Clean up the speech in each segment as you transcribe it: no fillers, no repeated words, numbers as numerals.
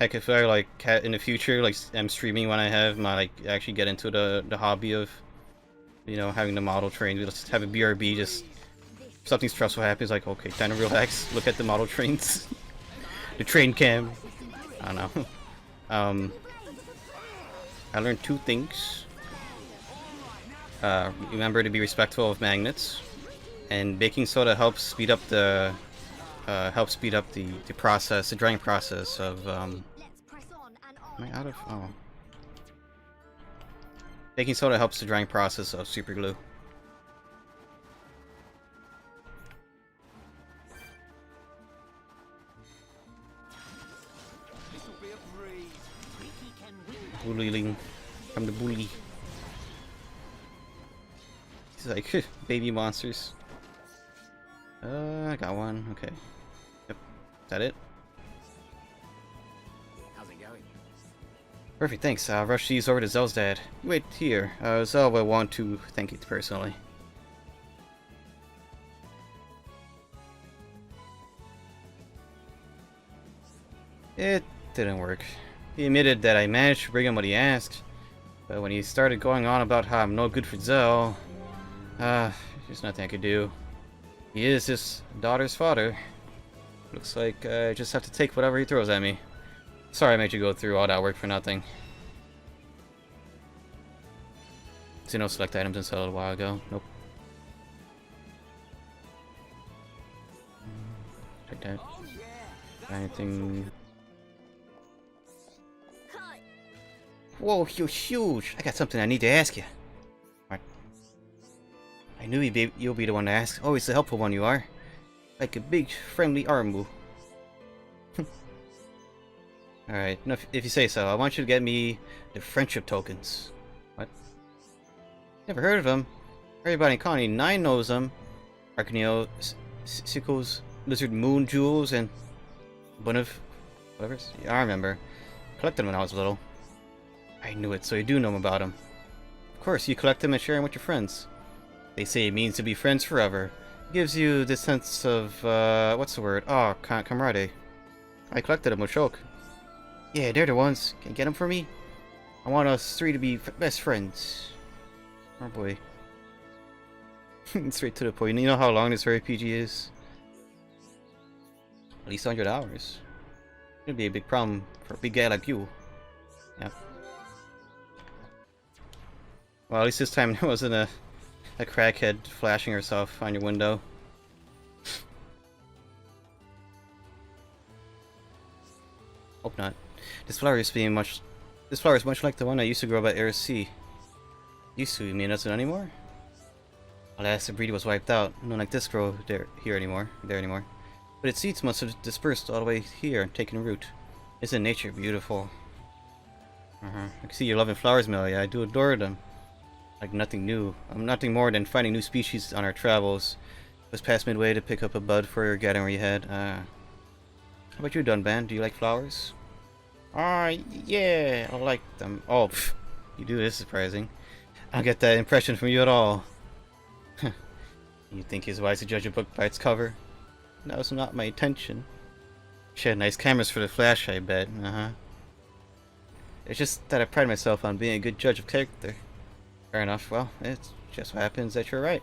Heck, if I like in the future, like I'm streaming when I have my like actually get into the hobby of, you know, having the model train. We just have a BRB. Just something stressful happens, like okay, time to relax. Look at the model trains, the train cam. I don't know. Um, I learned two things. Remember to be respectful of magnets, and baking soda helps speed up the process, the drying process of Am I out of? Oh. Baking soda helps the drying process of super glue. Bullying from the bully. He's like baby monsters. I got one. Okay. Yep. Is that it? How's it going? Perfect. Thanks. I'll rush these over to Zell's dad. Wait here. Zell will want to thank you personally. It didn't work. He admitted that I managed to bring him what he asked, but when he started going on about how I'm no good for Zell, there's nothing I could do. He is his daughter's father. Looks like I just have to take whatever he throws at me. Sorry I made you go through all that work for nothing. See no select items and sell a while ago. Nope. Take that. Anything? Whoa, you're huge! I got something I need to ask you. What? I knew you'll be the one to ask. Always the helpful one you are. Like a big, friendly Armu. Alright, if you say so, I want you to get me the friendship tokens. What? Never heard of them. Everybody in Colony 9 knows them. Arcaneo, Sickles, Lizard Moon Jewels, and one of whatever. Yeah, I remember. Collected them when I was little. I knew it, so you do know about them. Of course, you collect them and share them with your friends. They say it means to be friends forever. It gives you the sense of, what's the word? Oh, camaraderie. I collected them with Shulk. Yeah, they're the ones. Can you get them for me? I want us three to be best friends. Oh boy. Straight to the point. You know how long this RPG is? At least 100 hours. It'd be a big problem for a big guy like you. Yeah. Well, at least this time there wasn't a crackhead flashing herself on your window. Hope not. This flower is much like the one I used to grow by Air Sea. Used to, you mean it doesn't anymore? Alas, the breed was wiped out. None like this grow there anymore. But its seeds must have dispersed all the way here and taken root. Isn't nature beautiful? I can see you're loving flowers, Melia. I do adore them. Like nothing new. I'm nothing more than finding new species on our travels. It was past midway to pick up a bud for your gathering we had. How about you, Dunban? Do you like flowers? Yeah, I like them. Oh, pff, you do? This is surprising. I don't get that impression from you at all. You think it's wise to judge a book by its cover? That was not my intention. She had nice cameras for the flash, I bet. It's just that I pride myself on being a good judge of character. Fair enough. Well, it just so happens that you're right.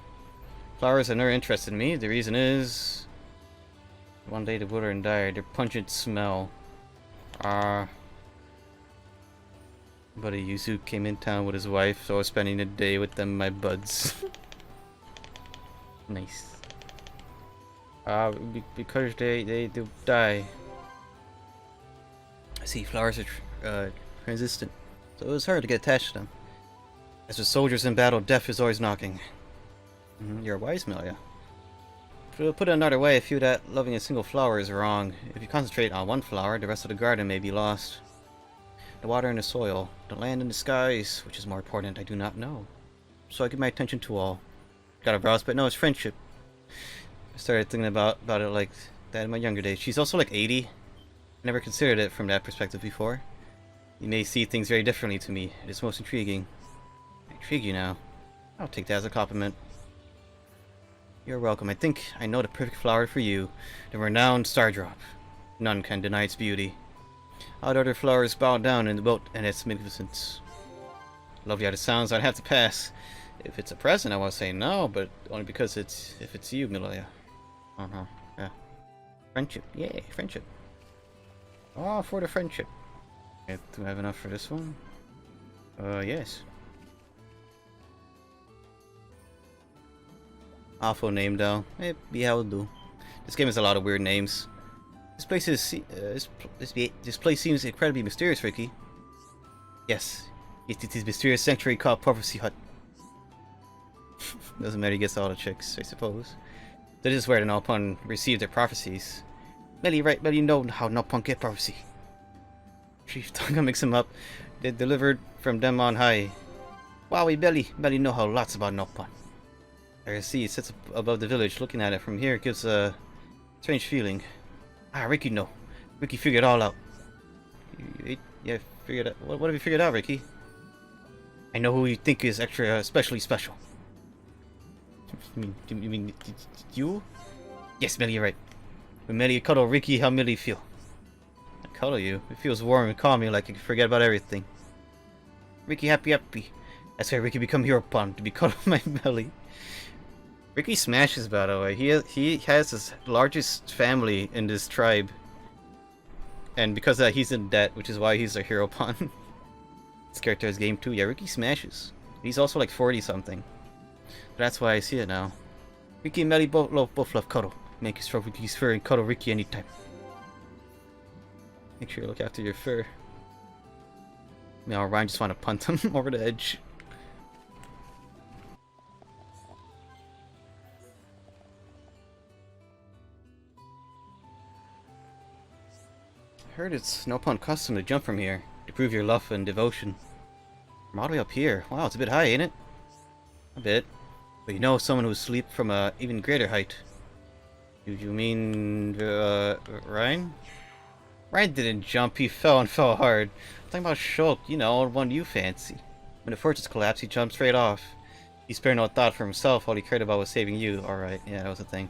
Flowers are never interested in me. The reason is... one day the withered and died. Their pungent smell. Buddy Yuzu came in town with his wife, so I was spending the day with them, my buds. Nice. Because they do die. I see flowers are transistent, so it was hard to get attached to them. As with soldiers in battle, death is always knocking. You're wise, Melia. To put it another way, I feel that loving a single flower is wrong. If you concentrate on one flower, the rest of the garden may be lost. The water and the soil, the land and the skies, which is more important, I do not know. So I give my attention to all. Got a browse, but no, it's friendship. I started thinking about it like that in my younger days. She's also like 80. I never considered it from that perspective before. You may see things very differently to me. It is most intriguing. I intrigue you now. I'll take that as a compliment. You're welcome. I think I know the perfect flower for you. The renowned Stardrop. None can deny its beauty. All the other flowers bow down in the boat and its magnificence. Lovely how it sounds, I'd have to pass. If it's a present, I want to say no, but only because if it's you, Miloya. Uh-huh, yeah. Friendship, yay, friendship. Oh, for the friendship. Okay, do I have enough for this one? Yes. Awful name though. Maybe I will do. This game has a lot of weird names. This place is this place seems incredibly mysterious, Ricky. Yes, it is mysterious sanctuary called Prophecy Hut. Doesn't matter, he gets all the chicks, I suppose. That is where the Nopon receive their prophecies. Melly, right? Melly, know how Nopon get prophecy. Chief Tonga mix them up. They delivered from them on high. Wowie, Melly know how lots about Nopon. I can see it sits above the village. Looking at it from here gives a strange feeling. Ah, Ricky, no. Ricky figured it all out. Yeah, figured out. What have you figured out, Ricky? I know who you think is extra, especially special. You mean you? Yes, Melly, you're right. When Melly cuddle Ricky, how Melly feel? I cuddle you. It feels warm and calming, like you can forget about everything. Ricky, happy. That's why Ricky become hero pawn to be cuddled my Melly. Ricky smashes, by the way. He has his largest family in this tribe, and because of that, he's in debt, which is why he's a hero pawn. This character has game 2. Yeah, Ricky smashes. He's also like 40 something. That's why I see it now. Ricky and Melly both love cuddle. Make you stroke Ricky's fur and cuddle Ricky anytime. Make sure you look after your fur. Now Ryan just want to punt him over the edge. I heard it's Nopon custom to jump from here to prove your love and devotion. From all the way up here. Wow, it's a bit high, ain't it? A bit. But you know someone who sleep from a even greater height. You mean Ryan? Ryan didn't jump, he fell and fell hard. I'm talking about Shulk, you know, one you fancy. When the fortress collapsed, he jumped straight off. He spared no thought for himself, all he cared about was saving you. Alright, yeah, that was the thing.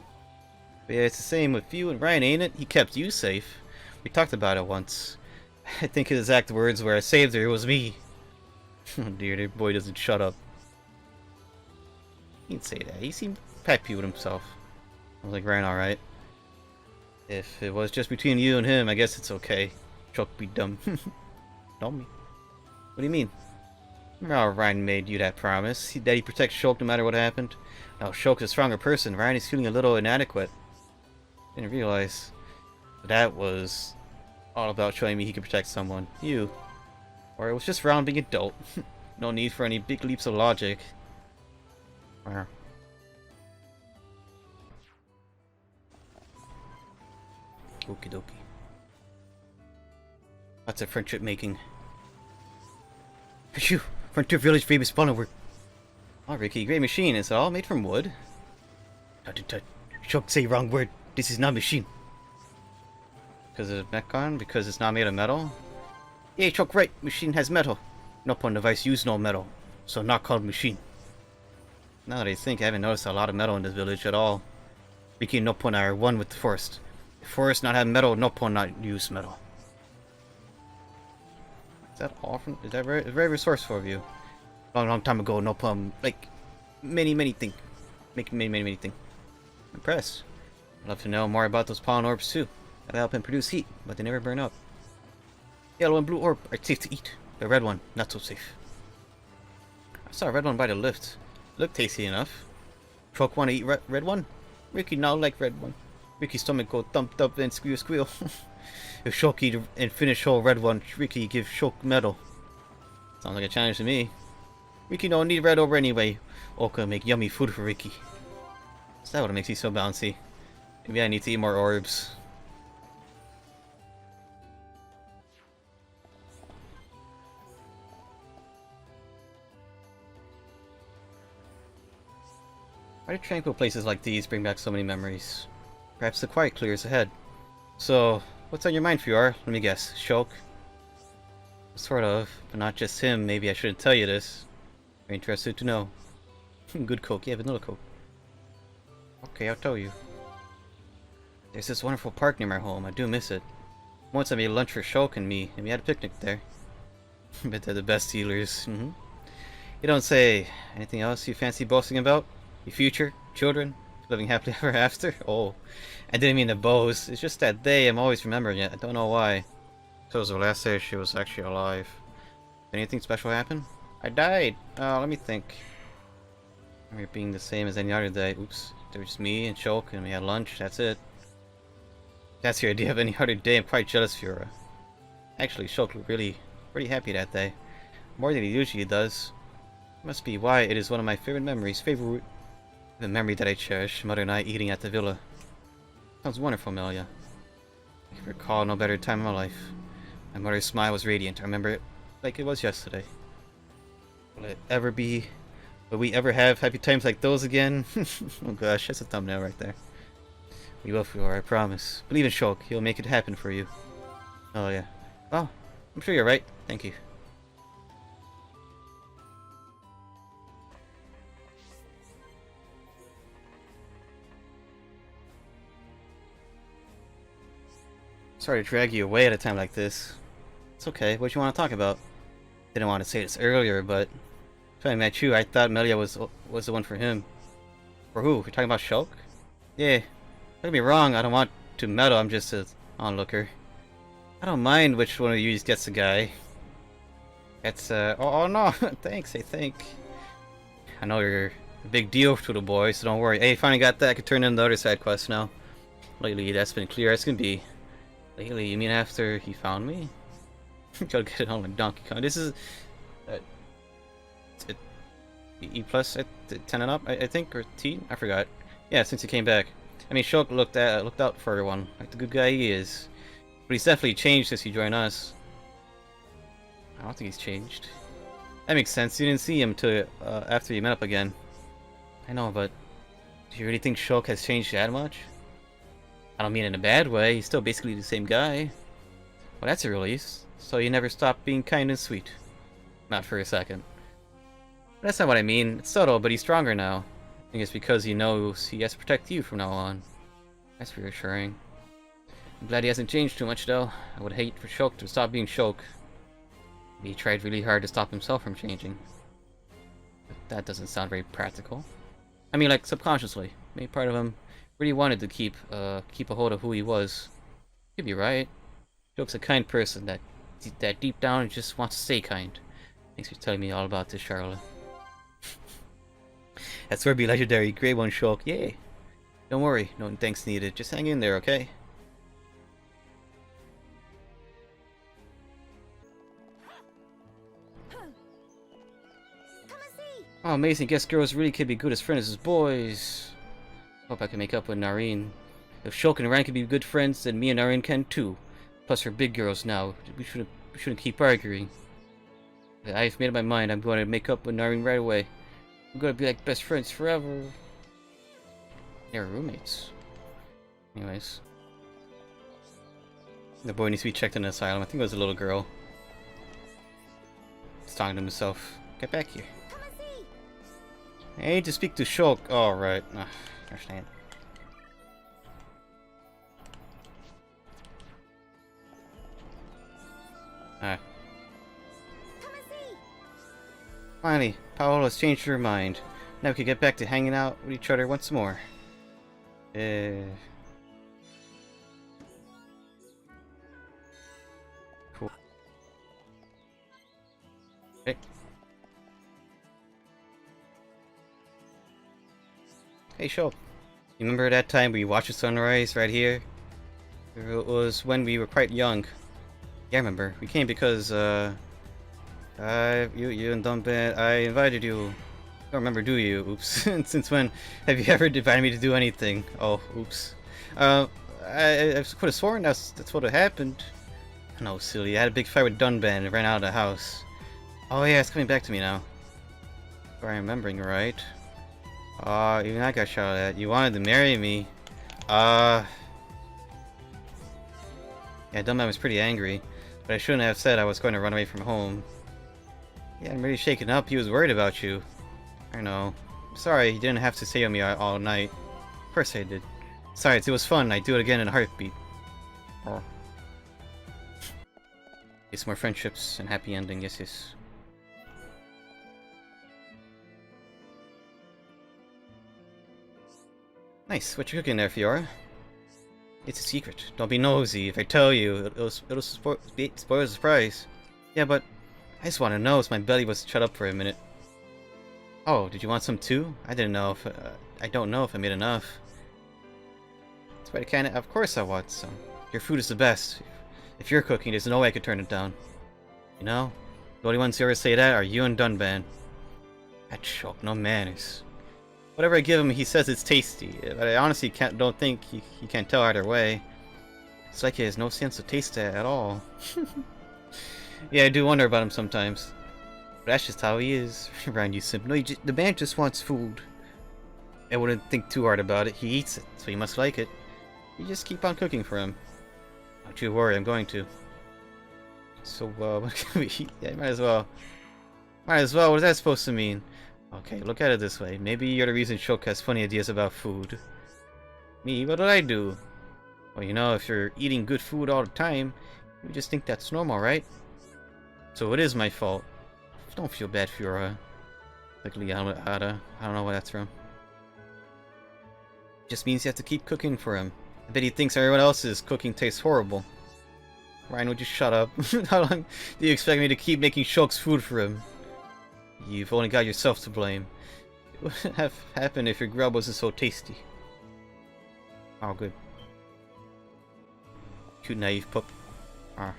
But yeah, it's the same with you and Ryan, ain't it? He kept you safe. We talked about it once. I think his exact words were, I saved her, it was me. Oh dear, the boy doesn't shut up. He didn't say that. He seemed happy with himself. I was like, Ryan, alright. If it was just between you and him, I guess it's okay. Chuck be dumb. Dummy. What do you mean? Remember how Ryan made you that promise? That he'd protect Shulk no matter what happened? Now Shulk's a stronger person. Ryan is feeling a little inadequate. Didn't realize. That was all about showing me he could protect someone. You. Or it was just Ryan being adult. No need for any big leaps of logic. Okie dokie. That's a friendship making. Phew! Frontier Village baby spawner work. Oh, Ricky, great machine. Is it all made from wood? Tut. Shulk say wrong word. This is not machine. Because it's Mechon? Because it's not made of metal? Yeah, Shulk right. Machine has metal. Nopon device use no metal. So not called machine. Now that I think, I haven't noticed a lot of metal in this village at all. Ricky and Nopon are one with the forest. If forest not have metal, Nopon not use metal. Is that all from? Is that very resourceful of you? Long time ago, Nopon like many things. Make many things. Impressed. I'd love to know more about those pollen orbs too. That'll help him produce heat, but they never burn up. Yellow and blue orb are safe to eat. The red one, not so safe. I saw a red one by the lift. Looked tasty enough. Shulk want to eat red one? Ricky now like red one. Ricky's stomach go thump and squeal. If Shulk eat and finish whole red one, Ricky give Shulk medal. Sounds like a challenge to me. Ricky don't need red over anyway. Oka make yummy food for Ricky. Is that what makes you so bouncy? Maybe I need to eat more orbs. Why do tranquil places like these bring back so many memories? Perhaps the quiet clears ahead. So, what's on your mind, Fiora? Let me guess. Shulk? Sort of, but not just him. Maybe I shouldn't tell you this. Are you interested to know? Good Coke. Yeah, vanilla Coke. Okay, I'll tell you. There's this wonderful park near my home. I do miss it. Once I made lunch for Shulk and me, and we had a picnic there. Bet they're the best healers. You don't say. Anything else you fancy boasting about? Your future? Children? Living happily ever after? Oh, I didn't mean to boast. It's just that day, I'm always remembering it. I don't know why. So it was the last day she was actually alive. Anything special happen? I died. Oh, let me think. I remember it being the same as any other day. Oops. There was just me and Shulk, and we had lunch. That's it. That's your idea of any other day. I'm quite jealous of Fiora. Actually, Shulk looked really pretty happy that day. More than he usually does. Must be why it is one of my favorite memories. The memory that I cherish. Mother and I eating at the villa. Sounds wonderful, Melia. I can recall no better time in my life. My mother's smile was radiant. I remember it like it was yesterday. Will we ever have happy times like those again? Oh gosh, that's a thumbnail right there. We will, Fiora, I promise. Believe in Shulk. He'll make it happen for you. Oh yeah. Well, I'm sure you're right. Thank you. Sorry to drag you away at a time like this. It's okay. What do you want to talk about? Didn't want to say this earlier, but if I met you, I thought Melia was the one for him. For who? You're talking about Shulk? Yeah. Don't get me wrong. I don't want to meddle. I'm just an onlooker. I don't mind which one of you gets the guy. It's oh no. Thanks. I think. I know you're a big deal to the boys, so don't worry. Hey, finally got that. I can turn in the other side quest now. Lately, that's been clear as can be. Lately, you mean after he found me? Gotta get it on like Donkey Kong. This is E plus 10 and up, I think, or T? I forgot. Yeah, since he came back. I mean, Shulk looked out for everyone, like the good guy he is. But he's definitely changed since he joined us. I don't think he's changed. That makes sense. You didn't see him till after you met up again. I know, but do you really think Shulk has changed that much? I don't mean in a bad way. He's still basically the same guy. Well, that's a release. So you never stopped being kind and sweet. Not for a second. But that's not what I mean. It's subtle, but he's stronger now. I think it's because he knows he has to protect you from now on. That's reassuring. I'm glad he hasn't changed too much, though. I would hate for Shulk to stop being Shulk. He tried really hard to stop himself from changing. But that doesn't sound very practical. I mean, like, subconsciously. Maybe part of him really wanted to keep a hold of who he was. You'd be right. Shulk's a kind person that deep down just wants to stay kind. Thanks for telling me all about this, Charlotte. That's where be legendary. Great one, Shulk. Yay! Don't worry, no thanks needed. Just hang in there, okay? Oh, amazing. Guess girls really could be good as friends as boys. Hope I can make up with Nareen. If Shulk and Ryan can be good friends, then me and Nareen can too. Plus, we're big girls now. We shouldn't keep arguing. I've made up my mind. I'm going to make up with Nareen right away. We're going to be like best friends forever. They're roommates. Anyways. The boy needs to be checked in the asylum. I think it was a little girl. He's talking to himself. Get back here. I need to speak to Shulk. Oh, right. Understand. Finally, Paolo has changed her mind. Now we can get back to hanging out with each other once more. Cool. Okay. Hey, Shulk. You remember that time we watched the sunrise right here? It was when we were quite young. Yeah, I remember. We came because, you and Dumpet, I invited you. Don't remember, do you? Oops. Since when have you ever invited me to do anything? Oh, oops. I could have sworn that's what had happened. No, silly. I had a big fight with Dunban and ran out of the house. Oh yeah, it's coming back to me now. If I'm remembering right. Even I got shot at. You wanted to marry me. Yeah, Dunban was pretty angry. But I shouldn't have said I was going to run away from home. Yeah, I'm really shaken up. He was worried about you. I know. Sorry, you didn't have to stay with me all night. Of course I did. Besides, it was fun. I'd do it again in a heartbeat. Oh. It's more friendships and happy ending, yes, yes. Nice, what you cooking there, Fiora? It's a secret. Don't be nosy. If I tell you, it'll spoil the surprise. Yeah, but I just want to know so my belly was shut up for a minute. Oh, did you want some too? I didn't know if I don't know if I made enough. That's why I can't. Of course I want some. Your food is the best. If you're cooking, there's no way I could turn it down. You know, the only ones who ever say that are you and Dunban. That choke, no manners. Whatever I give him, he says it's tasty, but I honestly don't think he can't tell either way. It's like he has no sense of taste at all. Yeah, I do wonder about him sometimes. But that's just how he is around you, Simp. No, the man just wants food. I wouldn't think too hard about it. He eats it, so he must like it. You just keep on cooking for him. Don't you worry, I'm going to. So, what can we eat? Yeah, might as well. Might as well, what is that supposed to mean? Okay, look at it this way. Maybe you're the reason Shulk has funny ideas about food. Me? What did I do? Well, you know, if you're eating good food all the time, you just think that's normal, right? So it is my fault. Don't feel bad, Fiora. Like Liana, I don't know where that's from. Just means you have to keep cooking for him. I bet he thinks everyone else's cooking tastes horrible. Ryan, would you shut up? How long do you expect me to keep making Shulk's food for him? You've only got yourself to blame. What would have happened if your grub wasn't so tasty? Oh, good. Cute, naive pup. Ah.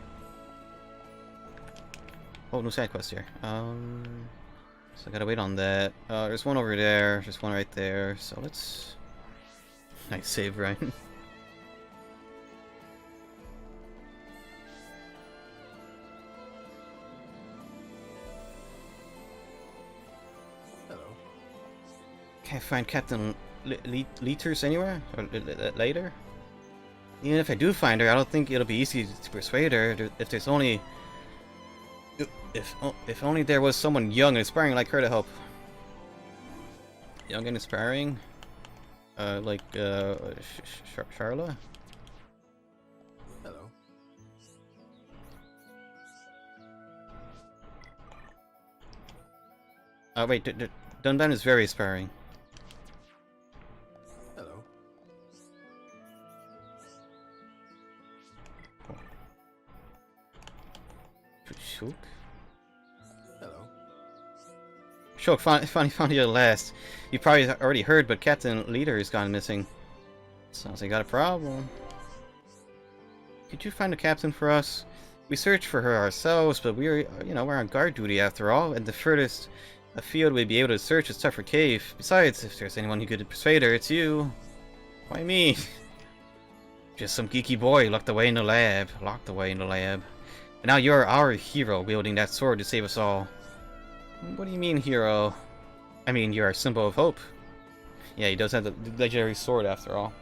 Oh, no side quest here. So I gotta wait on that. There's one over there. There's one right there. So let's... Nice save, Ryan. Can't find Captain Leeters anywhere? Or later? Even if I do find her, I don't think it'll be easy to persuade her. If there's only... If only there was someone young and inspiring like her to help. Young and inspiring? Like, Charla? Hello. Wait, Dunban is very inspiring. Hello. Shulk? Hello. Shulk, finally found you at last. You probably already heard, but Captain Leader has gone missing. Sounds like you got a problem. Could you find a captain for us? We searched for her ourselves, but we're on guard duty after all, and the furthest afield we'd be able to search is Tougher Cave. Besides, if there's anyone who could persuade her, it's you. Why me? Just some geeky boy locked away in the lab. And now you're our hero, wielding that sword to save us all. What do you mean, hero? I mean, you're a symbol of hope. Yeah, he does have the legendary sword after all.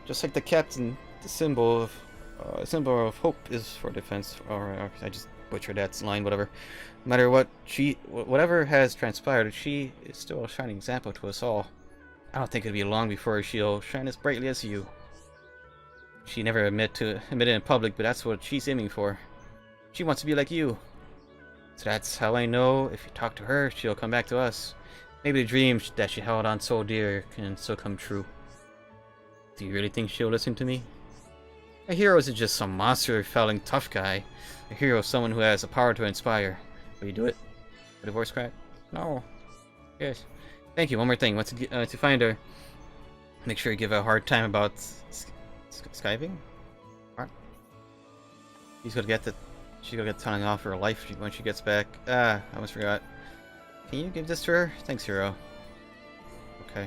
Just like the captain, the symbol of hope is for defense. Or I just butchered that line, whatever. No matter what whatever has transpired, she is still a shining example to us all. I don't think it'll be long before she'll shine as brightly as you. She never admit it in public, but that's what she's aiming for. She wants to be like you. So that's how I know if you talk to her, she'll come back to us. Maybe the dreams that she held on so dear can still come true. Do you really think she'll listen to me? A hero isn't just some monster-felling tough guy. A hero is someone who has the power to inspire. Will you do it? For the voice crack? No. Yes. Thank you. One more thing. Once you find her, make sure you give her a hard time about skiving. What? She's gonna get telling off her life when she gets back. Ah, I almost forgot. Can you give this to her? Thanks, hero. Okay.